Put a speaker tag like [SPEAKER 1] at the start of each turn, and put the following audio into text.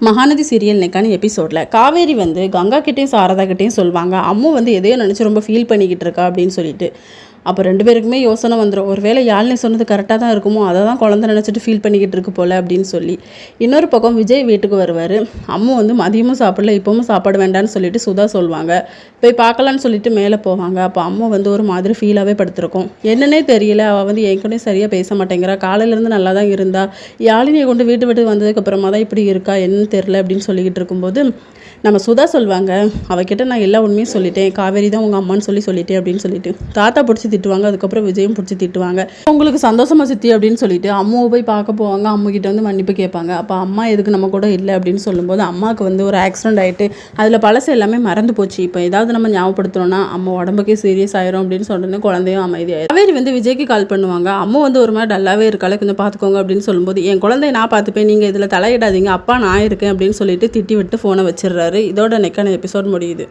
[SPEAKER 1] Mahanadi serial நெக்கான எபிசோடில் காவேரி வந்து கங்கா கிட்டேயும் சாரதா கிட்டேயும் சொல்லுவாங்க. அம்மு வந்து எதையோ நினச்சி ரொம்ப ஃபீல் பண்ணிக்கிட்டு இருக்கா அப்படின்னு சொல்லிட்டு. அப்போ ரெண்டு பேருக்குமே யோசனை வந்துடும், ஒருவேளை யாழ்னி சொன்னது கரெக்டாக தான் இருக்குமோ, அதை தான் குழந்தை நினச்சிட்டு ஃபீல் பண்ணிக்கிட்டு இருக்கு போல் அப்படின்னு சொல்லி. இன்னொரு பக்கம் விஜய் வீட்டுக்கு வருவார். அம்மு வந்து மதியமும் சாப்பிடல, இப்போவும் சாப்பாடு வேண்டான்னு சொல்லிட்டு சுதா சொல்லுவாங்க. போய் பார்க்கலான்னு சொல்லிட்டு மேலே போவாங்க. அப்போ அம்மா வந்து ஒரு மாதிரி ஃபீலாகவே படுத்திருக்கும். என்னன்னே தெரியல, அவள் வந்து என்கூட சரியாக பேச மாட்டேங்கிறா, காலையிலேருந்து நல்லா தான் இருந்தா, யாழினியை கொண்டு விட்டு வந்ததுக்கப்புறமா தான் இப்படி இருக்கா, என்னன்னு தெரில அப்படின்னு சொல்லிக்கிட்டு இருக்கும்போது நம்ம சுதா சொல்லுவாங்க, அவகிட்ட நான் எல்லா உண்மையும் சொல்லிட்டேன், காவேரி தான் உங்கள் அம்மான்னு சொல்லிட்டேன் அப்படின்னு சொல்லிட்டு தாத்தா பிடிச்சி திட்டுவாங்க. அதுக்கப்புறம் விஜயும் பிடிச்சி திட்டுவாங்க. உங்களுக்கு சந்தோஷமா சித்தி அப்படின்னு சொல்லிட்டு அம்மாவை போய் பார்க்க போவாங்க. அம்மாக்கிட்ட வந்து மன்னிப்பு கேட்பாங்க. அப்போ அம்மா எதுக்கு நம்ம கூட இல்லை அப்படின்னு சொல்லும்போது, அம்மாவுக்கு வந்து ஒரு ஆக்சிடென்ட் ஆகிட்டு அதில் பழசு எல்லாமே மறந்து போச்சு, இப்போ ஏதாவது நம்ம ஞாபகப்படுத்தணும்னா அம்மா உடம்புக்கே சீரியஸ் ஆயிரும் அப்படின்னு சொன்னோன்னே குழந்தையும் அமைதியாயிரும். காவேரி வந்து விஜய்க்கு கால் பண்ணுவாங்க. அம்மா வந்து ஒரு மாதிரி டல்லாகவே இருக்கால, கொஞ்சம் பார்த்துக்கோங்க அப்படின்னு சொல்லும்போது, என் குழந்தைய நான் பார்த்துப்பேன், நீங்கள் இதில் தலையிடாதீங்க, அப்பா நான் இருக்கேன் அப்படின்னு சொல்லிட்டு திட்டி விட்டு ஃபோனை வச்சிடுறாரு. இதோட நெக்கான எபிசோட் முடியுது.